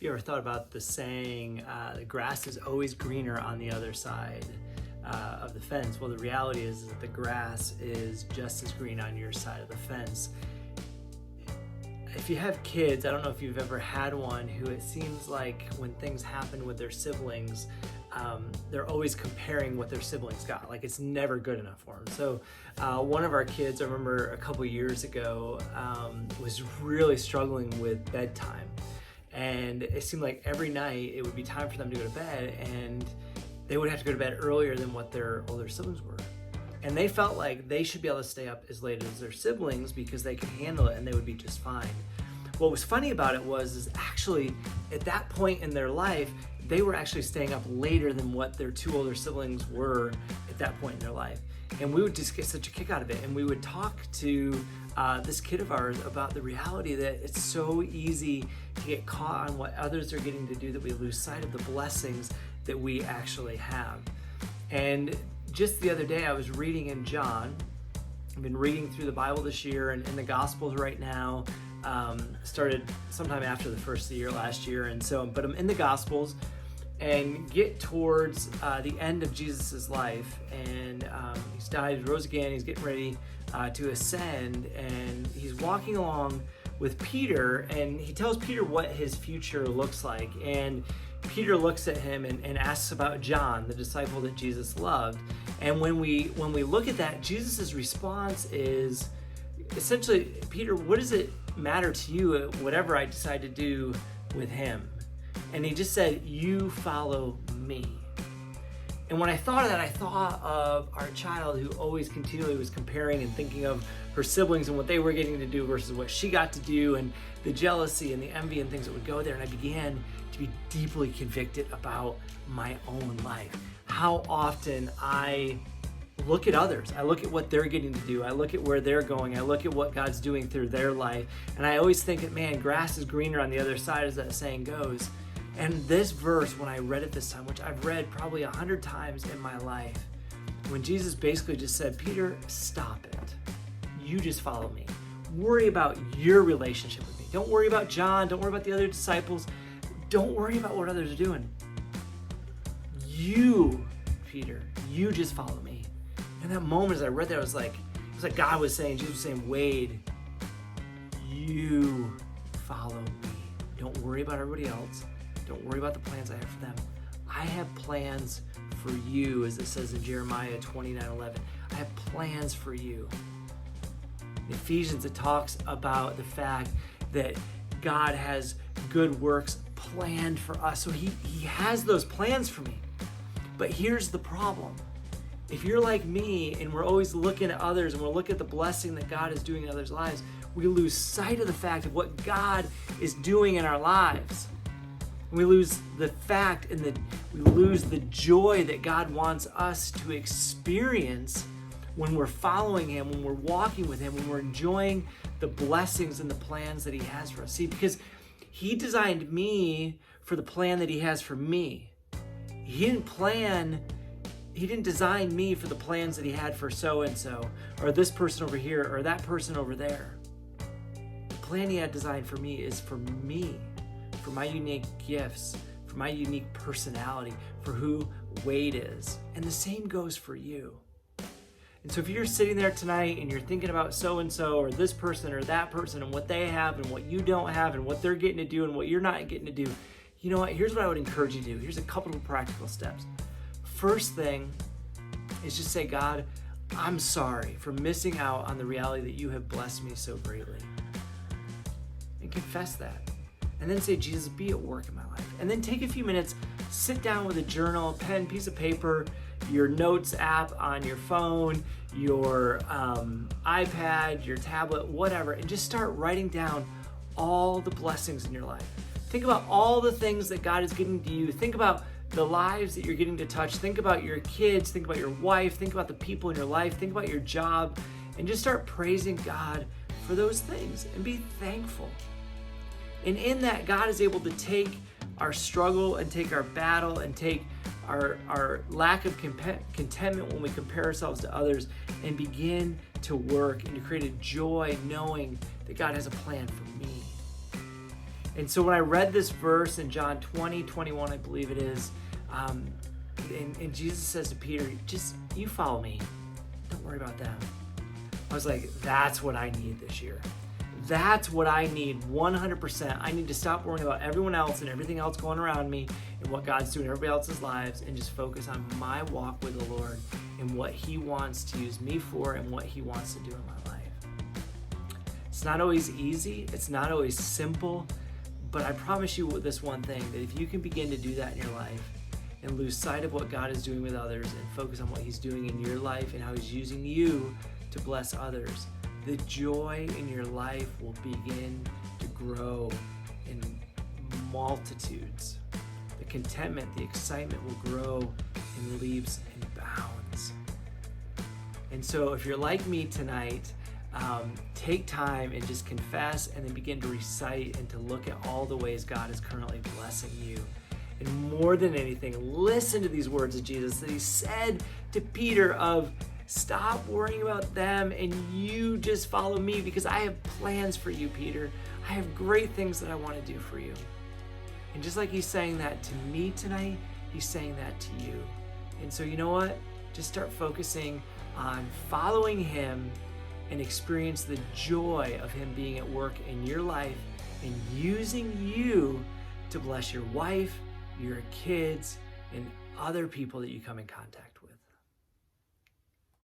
you ever thought about the saying, the grass is always greener on the other side of the fence? Well, the reality is that the grass is just as green on your side of the fence. If you have kids, I don't know if you've ever had one who it seems like when things happen with their siblings, they're always comparing what their siblings got. Like it's never good enough for them. So one of our kids, I remember a couple years ago, was really struggling with bedtime. And it seemed like every night it would be time for them to go to bed, and they would have to go to bed earlier than what their older siblings were. And they felt like they should be able to stay up as late as their siblings because they could handle it and they would be just fine. What was funny about it is actually at that point in their life, they were actually staying up later than what their two older siblings were at that point in their life. And we would just get such a kick out of it. And we would talk to this kid of ours about the reality that it's so easy to get caught on what others are getting to do that we lose sight of the blessings that we actually have. And just the other day, I was reading in John. I've been reading through the Bible this year and in the Gospels right now. Started sometime after the first of the year last year, but I'm in the Gospels and get towards the end of Jesus's life, and he's died, rose again. He's getting ready to ascend, and he's walking along with Peter, and he tells Peter what his future looks like. And Peter looks at him and asks about John, the disciple that Jesus loved. And when we look at that, Jesus's response is essentially, Peter, what does it matter to you whatever I decide to do with him? And he just said, you follow me. And when I thought of that, I thought of our child who always continually was comparing and thinking of her siblings and what they were getting to do versus what she got to do, and the jealousy and the envy and things that would go there. And I began to be deeply convicted about my own life. How often I look at others. I look at what they're getting to do. I look at where they're going. I look at what God's doing through their life. And I always think that, man, grass is greener on the other side, as that saying goes. And this verse, when I read it this time, which I've read probably 100 times in my life, when Jesus basically just said, Peter, stop it. You just follow me. Worry about your relationship with me. Don't worry about John. Don't worry about the other disciples. Don't worry about what others are doing. You, Peter, you just follow me. And that moment as I read that, it was like God was saying, Jesus was saying, Wade, you follow me. Don't worry about everybody else. Don't worry about the plans I have for them. I have plans for you, as it says in Jeremiah 29:11. I have plans for you. In Ephesians, it talks about the fact that God has good works planned for us. So he has those plans for me. But here's the problem. If you're like me and we're always looking at others and we're looking at the blessing that God is doing in others' lives, we lose sight of the fact of what God is doing in our lives. We lose the fact and we lose the joy that God wants us to experience when we're following him, when we're walking with him, when we're enjoying the blessings and the plans that he has for us. See, because he designed me for the plan that he has for me. He didn't design me for the plans that he had for so-and-so, or this person over here, or that person over there. The plan he had designed for me is for me, for my unique gifts, for my unique personality, for who Wade is. And the same goes for you. And so if you're sitting there tonight and you're thinking about so-and-so or this person or that person and what they have and what you don't have and what they're getting to do and what you're not getting to do, you know what? Here's what I would encourage you to do. Here's a couple of practical steps. First thing is just say, God, I'm sorry for missing out on the reality that you have blessed me so greatly. And confess that. And then say, Jesus, be at work in my life. And then take a few minutes, sit down with a journal, pen, piece of paper, your notes app on your phone, your iPad, your tablet, whatever, and just start writing down all the blessings in your life. Think about all the things that God is giving to you. Think about the lives that you're getting to touch. Think about your kids. Think about your wife. Think about the people in your life. Think about your job. And just start praising God for those things and be thankful. And in that, God is able to take our struggle and take our battle and take our lack of contentment when we compare ourselves to others and begin to work and to create a joy knowing that God has a plan for me. And so when I read this verse in John 20:21, I believe it is, and Jesus says to Peter, just you follow me. Don't worry about them. I was like, that's what I need this year. That's what I need 100%. I need to stop worrying about everyone else and everything else going around me and what God's doing in everybody else's lives, and just focus on my walk with the Lord and what He wants to use me for and what He wants to do in my life. It's not always easy. It's not always simple. But I promise you this one thing, that if you can begin to do that in your life and lose sight of what God is doing with others and focus on what He's doing in your life and how He's using you to bless others, the joy in your life will begin to grow in multitudes. The contentment, the excitement will grow in leaps and bounds. And so if you're like me tonight, take time and just confess, and then begin to recite and to look at all the ways God is currently blessing you. And more than anything, listen to these words of Jesus that He said to Peter of, stop worrying about them and you just follow me, because I have plans for you, Peter. I have great things that I want to do for you. And just like He's saying that to me tonight, He's saying that to you. And so you know what? Just start focusing on following Him and experience the joy of Him being at work in your life and using you to bless your wife, your kids, and other people that you come in contact with.